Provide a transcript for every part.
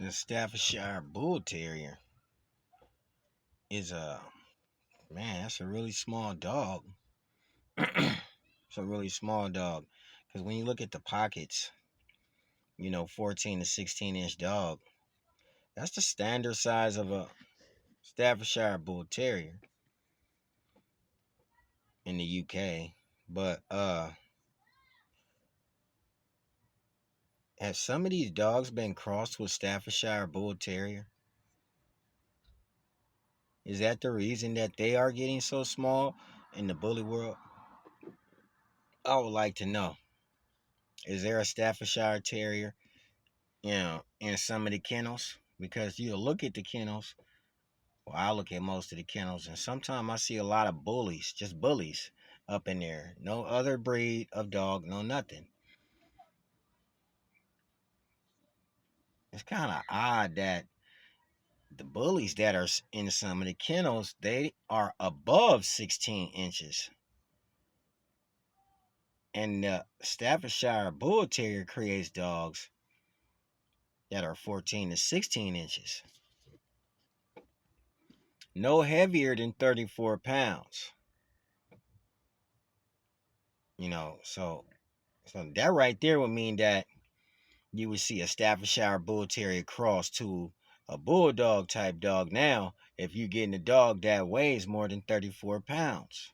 The Staffordshire Bull Terrier is a man. That's a really small dog. It's a really small dog because when you look at the pockets, 14 to 16-inch dog. That's the standard size of a Staffordshire Bull Terrier in the UK. But have some of these dogs been crossed with Staffordshire Bull Terrier? Is that the reason that they are getting so small in the bully world? I would like to know. Is there a Staffordshire Terrier, in some of the kennels? Because you look at the kennels, well, I look at most of the kennels, and sometimes I see a lot of bullies, just bullies up in there. No other breed of dog, no nothing. It's kind of odd that the bullies that are in some of the kennels, they are above 16 inches. And the Staffordshire Bull Terrier creates dogs that are 14 to 16 inches. No heavier than 34 pounds. So that right there would mean that you would see a Staffordshire Bull Terrier cross to a Bulldog type dog now if you're getting a dog that weighs more than 34 pounds.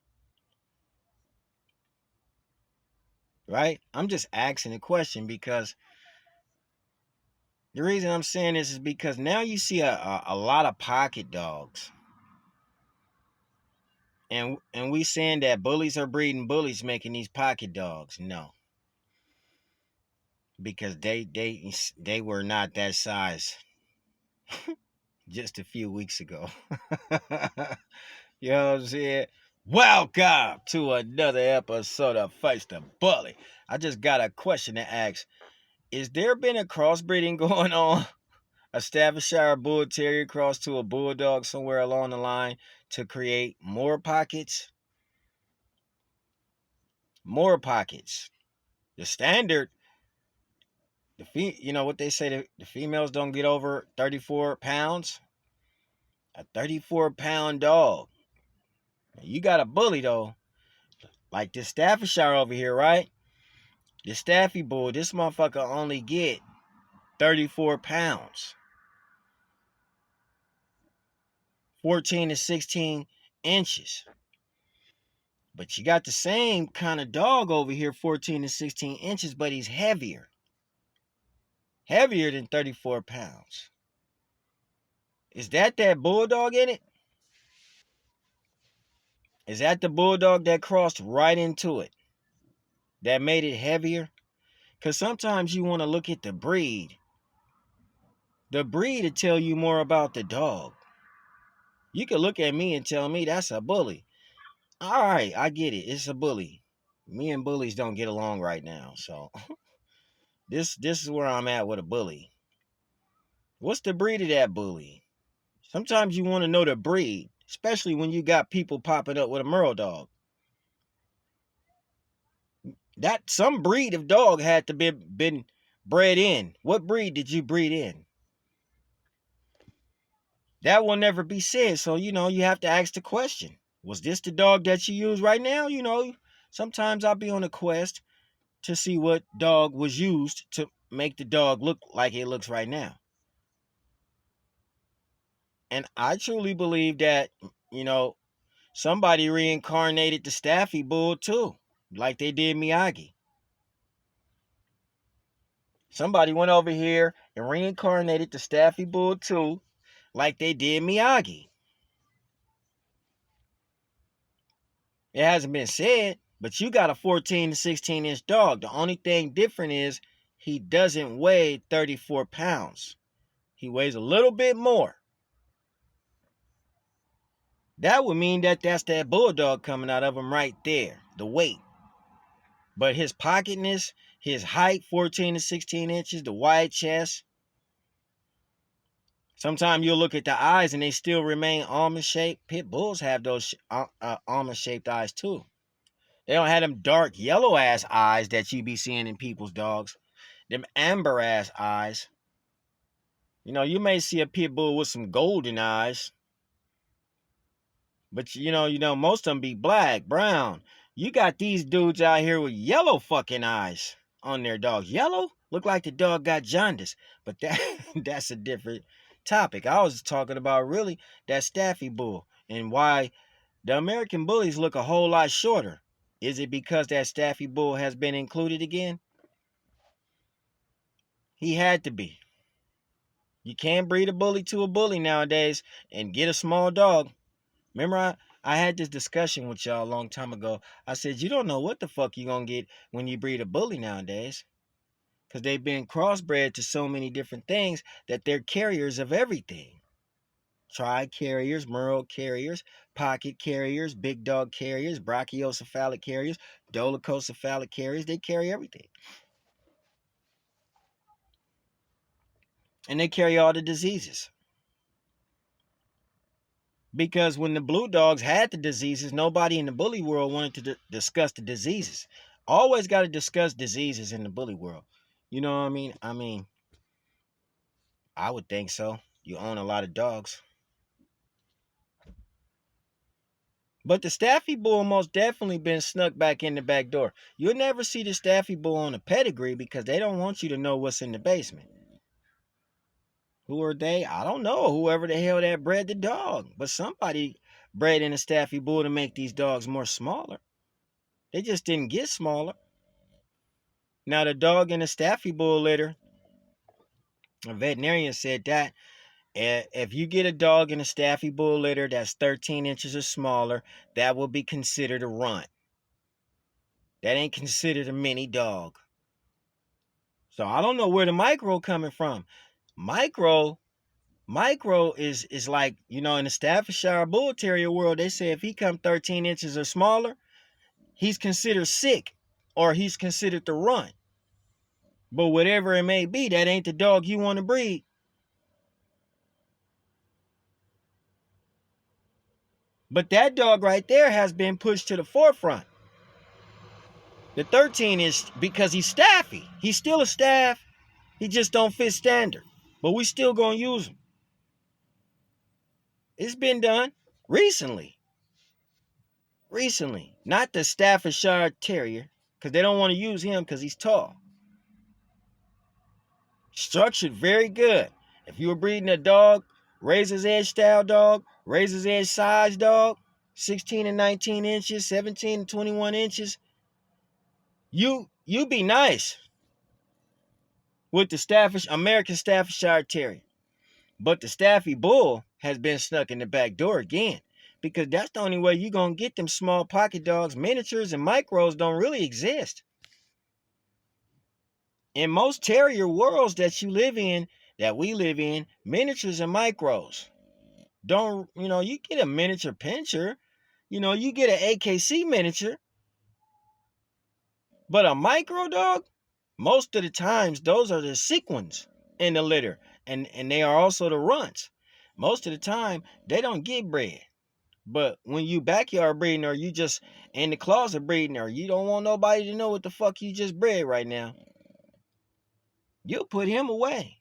Right? I'm just asking a question because the reason I'm saying this is because now you see a lot of pocket dogs. And we saying that bullies are breeding bullies making these pocket dogs. No. Because they were not that size just a few weeks ago. You know what I'm saying? Welcome to another episode of Face the Bully. I just got a question to ask. Is there been a crossbreeding going on? A Staffordshire Bull Terrier cross to a Bulldog somewhere along the line to create more pockets? More pockets. The standard, you know what they say, the females don't get over 34 pounds? A 34-pound dog. You got a bully, though. Like this Staffordshire over here, right? The Staffy Bull, this motherfucker only get 34 pounds. 14 to 16 inches. But you got the same kind of dog over here, 14 to 16 inches, but he's heavier. Heavier than 34 pounds. Is that Bulldog in it? Is that the Bulldog that crossed right into it? That made it heavier? Because sometimes you want to look at the breed. The breed will tell you more about the dog. You can look at me and tell me that's a bully. All right, I get it. It's a bully. Me and bullies don't get along right now. So this is where I'm at with a bully. What's the breed of that bully? Sometimes you want to know the breed, especially when you got people popping up with a Merle dog. That some breed of dog had to be been bred in. What breed did you breed in? That will never be said. So, you have to ask the question. Was this the dog that you use right now? Sometimes I'll be on a quest to see what dog was used to make the dog look like it looks right now. And I truly believe that, somebody reincarnated the Staffy Bull too, like they did Miyagi. Somebody went over here and reincarnated the Staffy Bull too, like they did Miyagi. It hasn't been said, but you got a 14 to 16 inch dog. The only thing different is he doesn't weigh 34 pounds. He weighs a little bit more. That would mean that that's that Bulldog coming out of him right there, the weight. But his pocketness, his height, 14 to 16 inches, the wide chest. Sometimes you'll look at the eyes and they still remain almond-shaped. Pit bulls have those almond-shaped eyes too. They don't have them dark yellow-ass eyes that you be seeing in people's dogs. Them amber-ass eyes. You may see a pit bull with some golden eyes, but most of them be black, brown. You got these dudes out here with yellow fucking eyes on their dogs. Yellow? Look like the dog got jaundice. But that's a different topic. I was talking about really that staffy bull and why the American bullies look a whole lot shorter. Is it because that staffy bull has been included again? He had to be. You can't breed a bully to a bully nowadays and get a small dog. Remember, I had this discussion with y'all a long time ago. I said, you don't know what the fuck you going to get when you breed a bully nowadays. Because they've been crossbred to so many different things that they're carriers of everything. Tri carriers, Merle carriers, pocket carriers, big dog carriers, brachiocephalic carriers, dolichocephalic carriers. They carry everything. And they carry all the diseases. Because when the blue dogs had the diseases, nobody in the bully world wanted to discuss the diseases. Always got to discuss diseases in the bully world. You know what I mean? I would think so. You own a lot of dogs. But the Staffy Bull most definitely been snuck back in the back door. You'll never see the Staffy Bull on a pedigree because they don't want you to know what's in the basement. Who are they? I don't know. Whoever the hell that bred the dog. But somebody bred in a Staffy Bull to make these dogs more smaller. They just didn't get smaller. Now the dog in the Staffy Bull litter, a veterinarian said that if you get a dog in a Staffy Bull litter that's 13 inches or smaller, that will be considered a runt. That ain't considered a mini dog. So I don't know where the micro coming from. Micro is like, in the Staffordshire Bull Terrier world, they say if he come 13 inches or smaller, he's considered sick or he's considered the runt. But whatever it may be, that ain't the dog you want to breed. But that dog right there has been pushed to the forefront. The 13 is because he's staffy. He's still a staff. He just don't fit standard. But we still gonna use him. It's been done recently. Recently. Not the Staffordshire Terrier. Because they don't want to use him because he's tall. Structured very good. If you were breeding a dog, razor's edge style dog, razor's edge size dog, 16 and 19 inches, 17 and 21 inches, you be nice with the American Staffordshire Terrier. But the Staffy Bull has been snuck in the back door again. Because that's the only way you're going to get them small pocket dogs. Miniatures and micros don't really exist. In most terrier worlds that we live in, miniatures and micros don't, you get a miniature pinscher, you get an AKC miniature, but a micro dog, most of the times, those are the sequins in the litter, and they are also the runts. Most of the time, they don't get bred. But when you backyard breeding or you just in the closet breeding or you don't want nobody to know what the fuck you just bred right now, you'll put him away.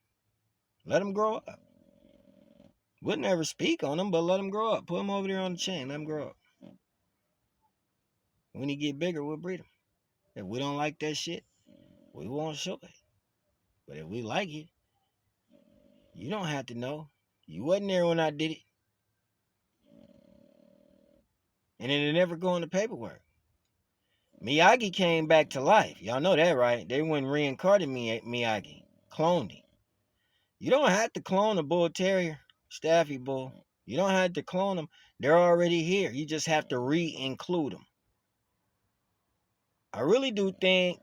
Let him grow up. We'll never speak on him, but let him grow up. Put him over there on the chain. Let him grow up. When he get bigger, we'll breed him. If we don't like that shit, we won't show it. But if we like it, you don't have to know. You wasn't there when I did it. And it'll never go in the paperwork. Miyagi came back to life. Y'all know that, right? They went and reincarnated Miyagi. Cloned him. You don't have to clone a bull terrier, Staffy bull. You don't have to clone them. They're already here. You just have to re-include them. I really do think,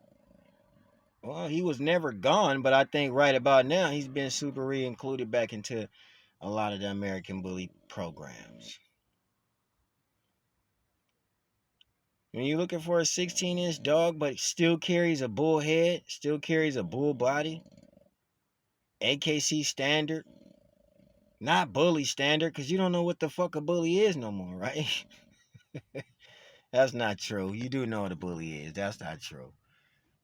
well, he was never gone, but I think right about now he's been super re-included back into a lot of the American Bully programs. When you're looking for a 16-inch dog, but still carries a bull head, still carries a bull body, AKC standard, not bully standard, because you don't know what the fuck a bully is no more, right? That's not true. You do know what a bully is. That's not true.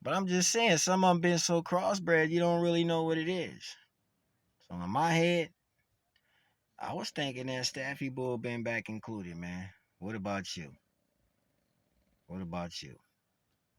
But I'm just saying, some of them been so crossbred, you don't really know what it is. So in my head, I was thinking that Staffy Bull been back included, man. What about you? What about you?